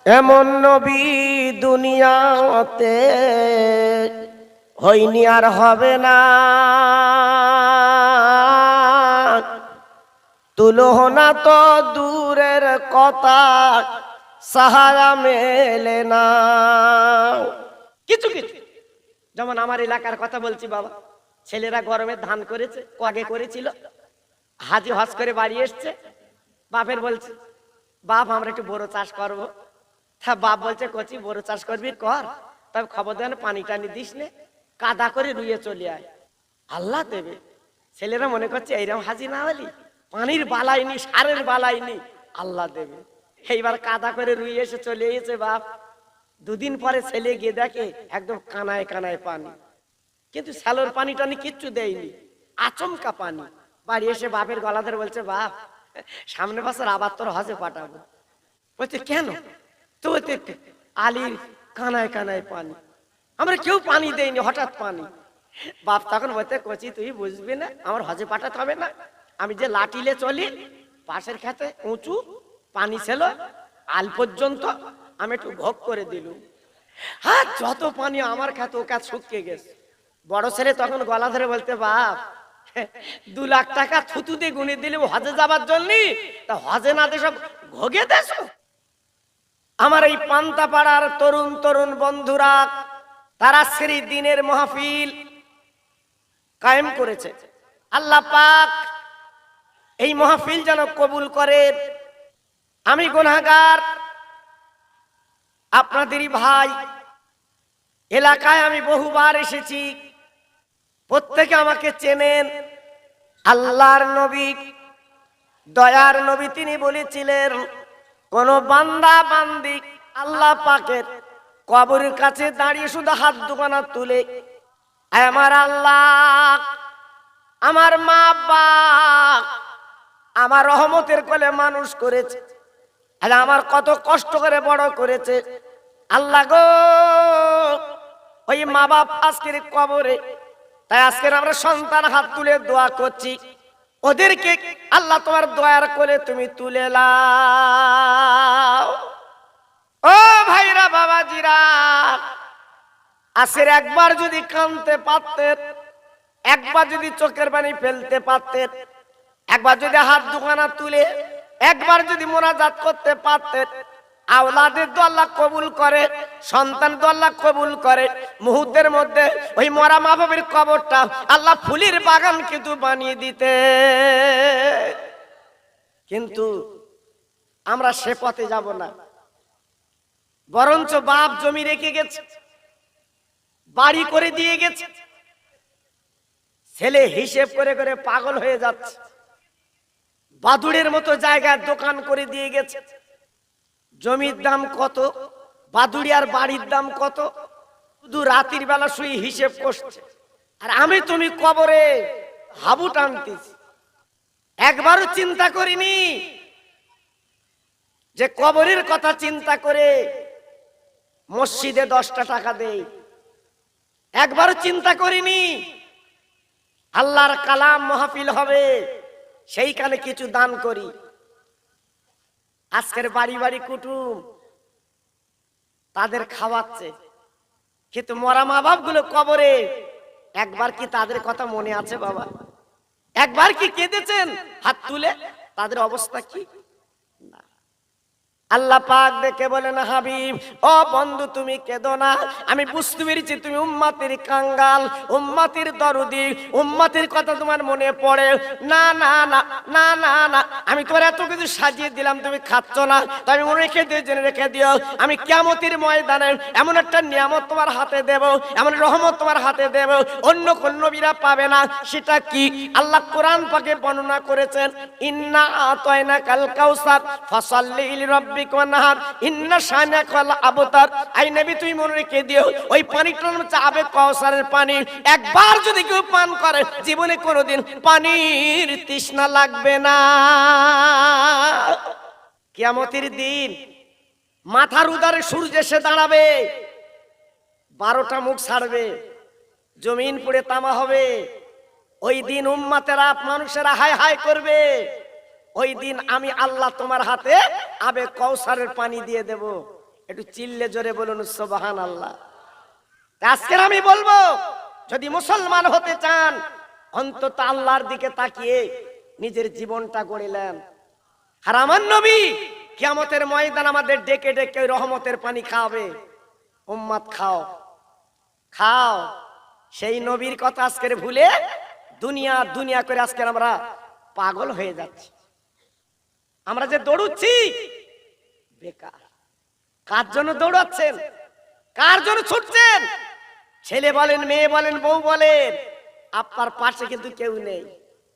এমন নবী দুনিয়াতে হয়নি আর হবে না, তুলনা তো দূরের কথা, সাহারা মেলে না। কিছু কিছু যেমন আমার এলাকার কথা বলছি বাবা, ছেলেরা গরমে ধান করেছে, আগে করেছিল, হাজি হজ করে বাড়ি এসছে, বাপের বলছে বাপ আমরা একটু বড় চাষ করবো। তা বাপ বলছে কচি বড় চাষ করবি কর, তবে খবর দেন পানি টানি দিস নে, কাদা করে রুইয়ে চলে আয়, আল্লাহ দেবে। ছেলেরা মনে করছে এইরকম হাজি না হলি, পানির বালাইনি সারের বালাইনি, আল্লাহ দেবে। এইবার কাদা করে রুই এসে চলে এসেছে বাপ। দুদিন পরে ছেলে গিয়ে দেখে একদম কানায় কানায় পানি, কিন্তু স্যালোর পানি টানি কিচ্ছু দেয়নি, আচমকা পানি। বাড়ি এসে বাপের গলা ধরে বলছে বাপ সামনে বছর আবার তোর হজে পাঠাবো। বলছে কেন? তো আলীর কানায় কানায় পানি, আমরা কেউ পানি দেয়নি, হঠাৎ পানি। বাপ তখন বলতে কচি তুই বুঝবি না, আমার হজে পাঠাতে হবে না, আমি যে লাঠিলে চলি পাশের খেতে উঁচু পানি ছিল, আল পর্যন্ত আমি একটু ভোগ করে দিলুম, হ্যাঁ যত পানি আমার খেতে ও কাজ শুকিয়ে গেছে। বড় ছেলে তখন গলা ধরে বলতে বাপ 2 লাখ টাকা থুতু দিয়ে গুনে দিলে হজে যাবার জন্য, তা হজে না দিয়ে সব ভোগে দেশ। আমার এই পান্তাপাড়ার তরুণ তরুণ বন্ধুরা তারা শ্রী দিনের মাহফিল কায়েম করেছে। আল্লাহ পাক এই মাহফিল যেন কবুল করে। আমি গুনাহগার, আপনাদেরই ভাই, এলাকায় আমি বহুবার এসেছি, প্রত্যেকে আমাকে চেনেন। আল্লাহর নবী, দয়ার নবী, তিনি বলেছিলেন কোন বান্দা বান্দি আল্লাহ পাকের কবরের কাছে দাঁড়িয়ে শুধু হাত দুখানা তুলে আমার আল্লাহ আমার মা বাপ আমার রহমতের কোলে মানুষ করেছে, আর আমার কত কষ্ট করে বড় করেছে, আল্লাহ গো ওই মা বাপ আজকের কবরে, তাই আজকের আমরা সন্তান হাত তুলে দোয়া করছি, ওদেরকে আল্লাহ তোমার দয়ার কোলে তুমি তুলে লাও। ও ভাইরা বাবাজিরা, আজকের একবার যদি কাঁদতে পারতেন, একবার যদি চোখের পানি ফেলতে পারতেন, একবার যদি হাত দুখানা তুলে একবার যদি মোনাজাত করতে পারতেন, আওলাদের তো আল্লাহ কবুল করে, সন্তান তো আল্লাহ কবুল করে। মুহূর্তের মধ্যে ওই মরা মা বাবার কবরটা আল্লাহ ফুলের বাগান কিন্তু বানিয়ে দিতে। কিন্তু আমরা সে পথে যাব না, বরঞ্চ বাপ জমি রেখে গেছে, বাড়ি করে দিয়ে গেছে, ছেলে হিসেব করে করে পাগল হয়ে যাচ্ছে, বাদুড়ের মতো জায়গায় দোকান করে দিয়ে গেছে। জমির দাম কত, বাদুড়িয়ার বাড়ির দাম কত, শুধু রাতের বেলা শুয়ে হিসেব করছে। আর আমি তুমি কবরে হাবু টানতেছি। একবারও চিন্তা করিনি যে কবরের কথা চিন্তা করে মসজিদে 10টা টাকা দেই। একবারও চিন্তা করিনি আল্লাহর কালাম মাহফিল হবে, সেইখানে কিছু দান করি। আজকের বাড়ি বাড়ি কুটুম, তাদের খাওয়াচ্ছে, কিন্তু মরা মা বাপ গুলো কবরে, একবার কি তাদের কথা মনে আছে বাবা? একবার কি কেঁদেছেন হাত তুলে? তাদের অবস্থা কি? আল্লাহ পাক দেখে বলেন হাবিব ও বন্ধু তুমি কেঁদো না, আমি বুঝতে পেরেছি তুমি উম্মতের কাঙ্গাল, উম্মতের দরদি, উম্মতের কথা তোমার মনে পড়ে। না না না না না না, আমি তোমার এত কিছু সাজিয়ে দিলাম, তুমি খাচ্ছ না, তো আমি মনে রেখে দিও, জেনে রেখে দিও, আমি কিয়ামতের ময়দানে এমন একটা নিয়ামত তোমার হাতে দেব, এমন রহমত তোমার হাতে দেব, অন্য কোন নবীরা পাবে না। সেটা কি? আল্লাহ কোরআন পাকে বর্ণনা করেছেন, ইন্না আতাইনা কাল কাউসার ফাসাল্লি লিরাব্বিক ইন্না শানাকাল আবতার। আই নবী তুমি মনে রেখে দিও, ওই পানিটার হচ্ছে আবে কাউসারের পানি, একবার যদি কেউ পান করে জীবনে কোনোদিন পানির তৃষ্ণা লাগবে না। কিয়ামতের দিন মাথার উদারে সূর্য এসে দাঁড়াবে, 12টা মুখ ছাড়বে, জমিন পুড়ে তামা হবে। ওই দিন উম্মতেরা মানুষেরা হায় হায় করবে। ওই দিন আমি আল্লাহ তোমার হাতে আবে কাউসারের পানি দিয়ে দেব। একটু চিল্লে জোরে বলুন সুবহানাল্লাহ। আজকে আমি বলবো, যদি মুসলমান হতে চান অন্তত আল্লাহর দিকে তাকিয়ে নিজের জীবনটা গড়ে নেন। আর আমার নবী কিয়ামতের ময়দান আমাদের ডেকে ডেকে রহমতের পানি খাওয়াবে, উম্মত খাও খাও। সেই নবীর কথা আজকে ভুলে দুনিয়া দুনিয়া করে আজকে আমরা পাগল হয়ে যাচ্ছি। আমরা যে দৌড়ুচ্ছি বেকার। কার জন্য দৌড়াচ্ছেন? কার জন্য ছুটছেন? ছেলে বলেন, মেয়ে বলেন, বউ বলেন, আপনার পাশে কিন্তু কেউ নেই।